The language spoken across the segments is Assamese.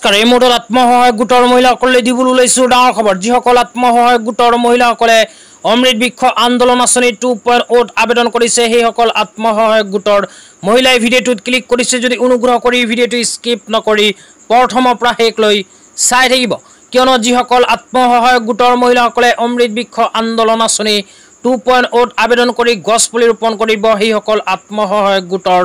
নমস্কাৰ এই মুহূৰ্তত আত্মসহায়ক গোটৰ মহিলাসকলে দিবলৈ ওলাইছো ডাঙৰ খবৰ যিসকল আত্মসহায়ক গোটৰ মহিলাসকলে অমৃত বৃক্ষ আন্দোলন আঁচনি 2.0 আবেদন কৰিছে সেইসকল আত্মসহায়ক গোটৰ মহিলাই ভিডিঅ'টোত ক্লিক কৰিছে যদি অনুগ্ৰহ কৰি ভিডিঅ'টো স্কিপ নকৰি প্ৰথমৰ পৰা শেষলৈ চাই থাকিব কিয়নো যিসকল আত্মসহায়ক গোটৰ মহিলাসকলে অমৃত বৃক্ষ আন্দোলন আঁচনি 2.0 আবেদন কৰি গছ পুলি ৰোপণ কৰিব সেইসকল আত্মসহায়ক গোটৰ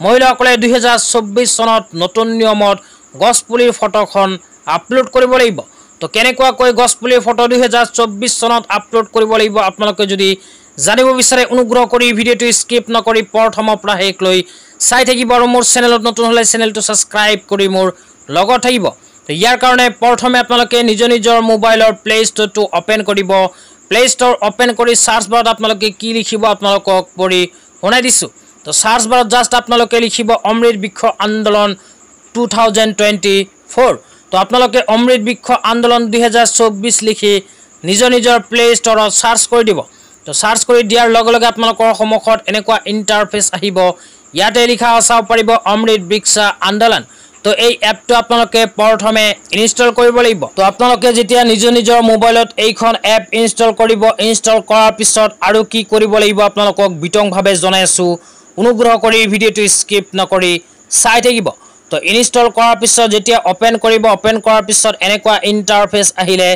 মহিলাসকলে 2024 চনত নতুন নিয়মত গছ পুলিৰ ফটোখন আপলোড কৰিব লাগিব তো কেনেকুৱাকৈ গছ পুলিৰ ফটো 2024 চনত আপলোড কৰিব লাগিব আপোনালোকে যদি জানিব বিচাৰে অনুগ্ৰহ কৰি ভিডিঅ'টো স্কিপ নকৰি প্ৰথমৰ পৰা শেষলৈ চাই থাকিব আৰু মোৰ চেনেলত নতুন হলে চেনেলটো সাবস্ক্ৰাইব কৰি মোৰ লগত থাকিব তো ইয়াৰ কাৰণে প্ৰথমে আপোনালোকে নিজৰ মোবাইলৰ প্লে ষ্টৰটো ওপেন কৰিব প্লে ষ্টৰ ওপেন কৰি সাৰ্চ বাৰত আপোনালোকে কি লিখিব আপোনালোকক পঢ়ি শুনাই দিছো তো সাৰ্চ বাৰত জাস্ট আপোনালোকে লিখিব অমৃত বৃক্ষ আন্দোলন 2024 তো আপোনালোকে অমৃত বৃক্ষ আন্দোলন 2024 লিখি নিজৰ প্লে ষ্টৰত সাৰ্চ কৰি দিব তো সাৰ্চ কৰি দিয়াৰ লগে লগে আপোনালোকৰ সন্মুখত এনেকুৱা ইন্টাৰফেস আহিব ইয়াতে লিখা চাব পাৰিব অমৃত বৃক্ষ আন্দোলন তো এই এপটো আপোনালোকে প্ৰথমে ইনষ্টল কৰিব লাগিব তো আপোনালোকে যেতিয়া নিজৰ মোবাইলত এইখন এপ ইনষ্টল কৰিব ইনষ্টল কৰাৰ পিছত আৰু কি কৰিব লাগিব আপোনালোকক বিতংভাৱে জনাইছো অনুগ্ৰহ কৰি ভিডিঅ'টো স্কিপ নকৰি চাই থাকিব তো ইনষ্টল কৰাৰ পিছত যেতিয়া ওপেন কৰিব ওপেন কৰাৰ পিছত এনেকুৱা ইন্টাৰফেস আহিলে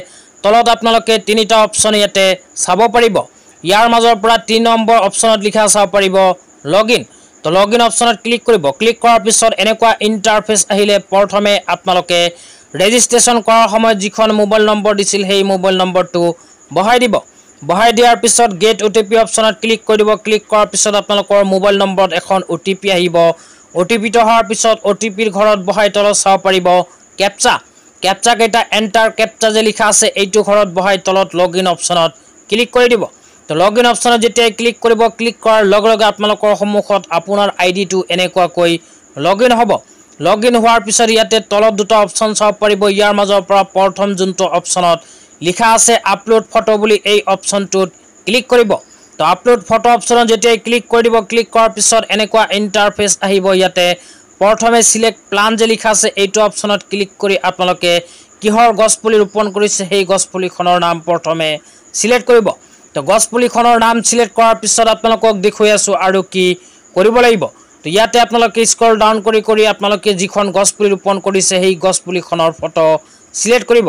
তলত আপোনালোকে তিনিটা অপচন ইয়াতে চাব পাৰিব ইয়াৰ মাজৰ পৰা 3 নম্বৰ অপচনত লিখা চাব পাৰিব লগইন তো লগইন অপচনত ক্লিক কৰিব ক্লিক কৰাৰ পিছত এনেকুৱা ইন্টাৰফেস আহিলে প্ৰথমে আপোনালোকে ৰেজিষ্ট্ৰেচন কৰাৰ সময়ত যিখন মোবাইল নম্বৰ দিছিল সেই মোবাইল নম্বৰটো বহাই দিব বহাই দিয়াৰ পিছত গেট ওটিপি অপচনত ক্লিক কৰি দিব ক্লিক কৰাৰ পিছত আপোনালোকৰ মোবাইল নম্বৰত এখন ওটিপি আহিব ওটিপি তো হোৱাৰ পিছত ওটিপিৰ ঘৰত বহাই তলত চাব পাৰিব কেপচা কেইটা এন্টাৰ কেপচা যে লিখা আছে এইটো ঘৰত বহাই তলত লগইন অপচনত ক্লিক কৰি দিব তো লগইন অপচনত যেতিয়া ক্লিক কৰিব ক্লিক কৰাৰ লগে লগে আপোনালোকৰ সন্মুখত আপোনাৰ আইডিটো এনেকুৱাকৈ লগইন হ'ব লগইন হোৱাৰ পিছত ইয়াতে তলত দুটা অপচন চাব পাৰিব ইয়াৰ মাজৰ পৰা প্ৰথম যোনটো অপচনত লিখা আছে আপলোড ফটো বুলি এই অপচনটোত ক্লিক কৰিব তো আপলোড ফটো অপচনত যেতিয়া ক্লিক কৰি দিব ক্লিক কৰাৰ পিছত এনেকুৱা ইন্টাৰফেস আহিব ইয়াতে প্ৰথমে সিলেক্ট প্লান যে লিখা আছে এইটো অপচনত ক্লিক কৰি আপোনালোকে কিহৰ গছ পুলি ৰোপণ কৰিছে সেই গছ পুলিখনৰ নাম প্ৰথমে সিলেক্ট কৰিব তো গছ পুলিখনৰ নাম সিলেক্ট কৰাৰ পিছত আপোনালোকক দেখুৱাই আছো আৰু কি কৰিব লাগিব তো ইয়াতে আপোনালোকে স্ক্ৰল ডাউন কৰি আপোনালোকে যিখন গছ পুলি ৰোপণ কৰিছে সেই গছ পুলিখনৰ ফটো সিলেক্ট কৰিব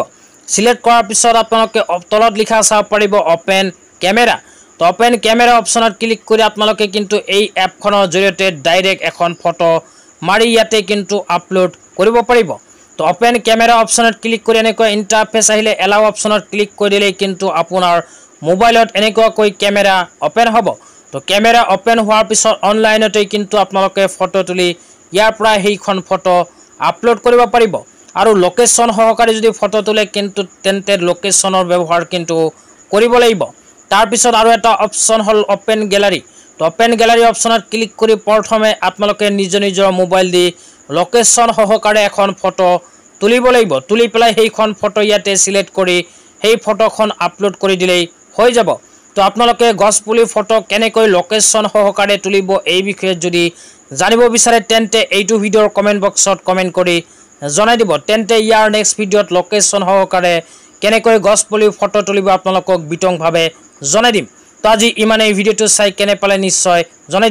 সিলেক্ট কৰাৰ পিছত আপোনালোকে তলত লিখা চাব পাৰিব ওপেন ক্যামেৰা তো ওপেন ক্যামেৰা অপচনত ক্লিক কৰি আপোনালোকে কিন্তু এই এপখনৰ জৰিয়তে ডাইৰেক্ট এখন ফটো মাৰি ইয়াতে কিন্তু আপলোড কৰিব পাৰিব তো ওপেন ক্যামেৰা অপচনত ক্লিক কৰি এনেকুৱা ইন্টাৰফেস আহিলে এলাও অপচনত ক্লিক কৰি দিলে কিন্তু আপোনাৰ মোবাইলত এনেকুৱাকৈ ক্যামেৰা ওপেন হ'ব তো ক্যামেৰা ওপেন হোৱাৰ পিছত অনলাইনতে কিন্তু আপোনালোকে ফটো তুলি ইয়াৰ পৰা সেইখন ফটো আপলোড কৰিব পাৰিব আৰু লোকেশন সহকাৰে যদি ফটো তুলে কিন্তু তেন্তে লোকেশনৰ ব্যৱহাৰ কিন্তু কৰিব লাগিব তাৰ পিছত আৰু এটা অপচন হল ওপেন গ্যালাৰি তো ওপেন গ্যালাৰি অপচনত ক্লিক কৰি প্ৰথমে আপোনালোকে নিজৰ মোবাইল দি লোকেশন সহকাৰে এখন ফটো তুলিব লাগিব তুলি পেলাই সেইখন ফটো ইয়াতে সিলেক্ট কৰি সেই ফটোখন আপলোড কৰি দিলেই হৈ যাব তো আপোনালোকে গছ পুলি ফটো কেনেকৈ লোকেশন সহকাৰে তুলিব এই বিষয়ে যদি জানিব বিচাৰে তেন্তে এইটো ভিডিওৰ কমেন্ট বক্সত কমেন্ট কৰি জনাই দিব তেন্তে ইয়াৰ নেক্সট ভিডিওত লোকেশন সহকাৰে কেনেকৈ গছ পুলি ফটো তুলিব আপোনালোকক বিতংভাৱে জনাই দিম তো আজি ইমানেই ভিডিওটো চাই কেনে পালে নিশ্চয় জনাই দিব।